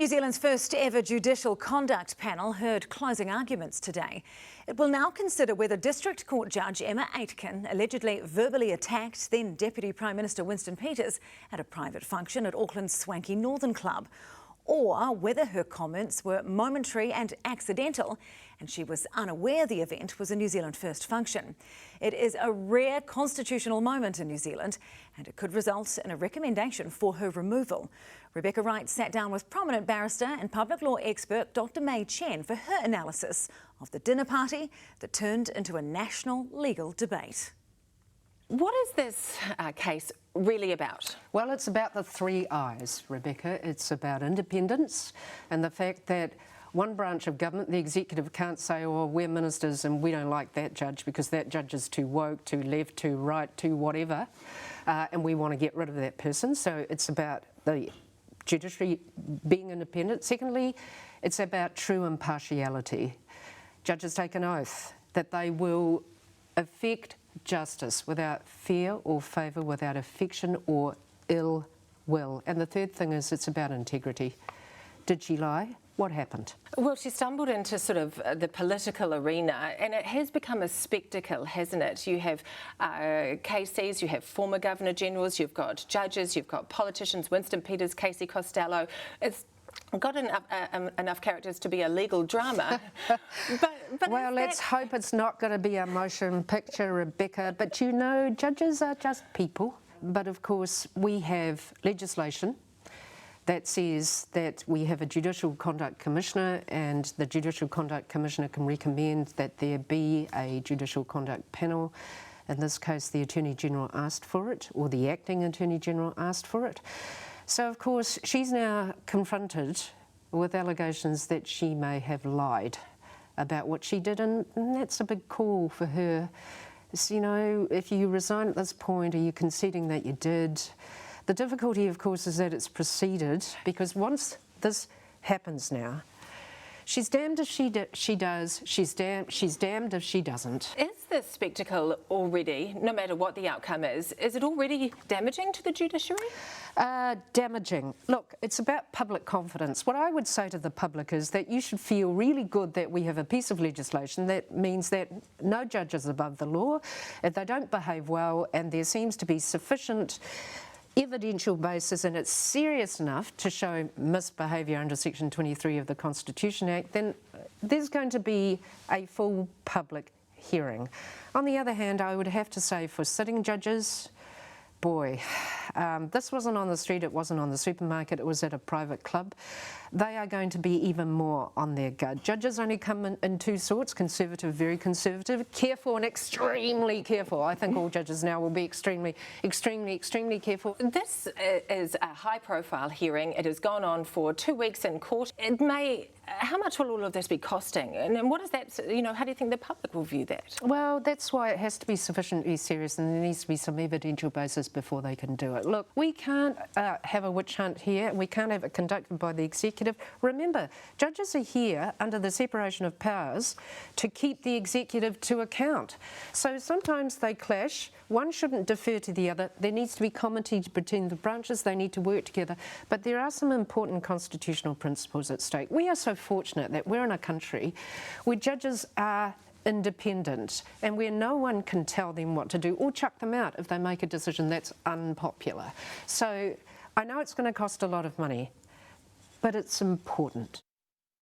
Zealand's first ever Judicial Conduct Panel heard closing arguments today. It will now consider whether District Court Judge Emma Aitken allegedly verbally attacked then Deputy Prime Minister Winston at a private function at Auckland's swanky Northern Club, or whether her comments were momentary and accidental and she was unaware the event was a New Zealand first function. It is a rare constitutional moment in New Zealand and it could result in a recommendation for her removal. Rebecca Wright sat down with prominent barrister and public law expert Dr Mai Chen for her analysis of the dinner party that turned into a national legal debate. What is this case really about? Well, it's about the 3 I's, Rebecca. It's about independence and the fact that one branch of government, the executive, can't say, oh, we're ministers and we don't like that judge because that judge is too woke, too left, too right, too whatever, and we want to get rid of that person. So it's about the judiciary being independent. Secondly, it's about true impartiality. Judges take an oath that they will effect justice without fear or favour, without affection or ill will. And the third thing is it's about integrity. Did she lie? What happened? Well, she stumbled into sort of the political arena and it has become a spectacle, hasn't it? You have KCs, you have former Governor-Generals, you've got judges, you've got politicians, Winston, Casey Costello. It's got enough characters to be a legal drama. but well, let's hope it's not going to be a motion picture, Rebecca. But you know, judges are just people. But of course, we have legislation that says that we have a Judicial Conduct Commissioner and the Judicial Conduct Commissioner can recommend that there be a Judicial Conduct Panel. In this case, the Attorney-General asked for it, or the Acting Attorney-General asked for it. So, of course, she's now confronted with allegations that she may have lied about what she did, and that's a big call for her. So, you know, if you resign at this point, are you conceding that you did? The difficulty, of course, is that it's proceeded, because once this happens now, she's damned if she does, she's damned if she doesn't. Is this spectacle already, no matter what the outcome is it already damaging to the judiciary? Damaging. Look, it's about public confidence. What I would say to the public is that you should feel really good that we have a piece of legislation that means that no judge is above the law, if they don't behave well and there seems to be sufficient evidential basis and it's serious enough to show misbehaviour under Section 23 of the Constitution Act, then there's going to be a full public hearing. On the other hand, I would have to say for sitting judges, boy, this wasn't on the street, it wasn't on the supermarket, it was at a private club. They are going to be even more on their guard. Judges only come in 2 sorts, conservative, very conservative, careful and extremely careful. I think all judges now will be extremely, extremely, extremely careful. This is a high-profile hearing. It has gone on for 2 weeks in court. How much will all of this be costing? And what is that, you know, how do you think the public will view that? Well, that's why it has to be sufficiently serious and there needs to be some evidential basis before they can do it. Look, we can't have a witch hunt here and we can't have it conducted by the executive. Remember, judges are here under the separation of powers to keep the executive to account. So sometimes they clash. One shouldn't defer to the other. There needs to be comity between the branches. They need to work together. But there are some important constitutional principles at stake. We are so fortunate that we're in a country where judges are independent and where no one can tell them what to do or chuck them out if they make a decision that's unpopular. So I know it's going to cost a lot of money, but it's important.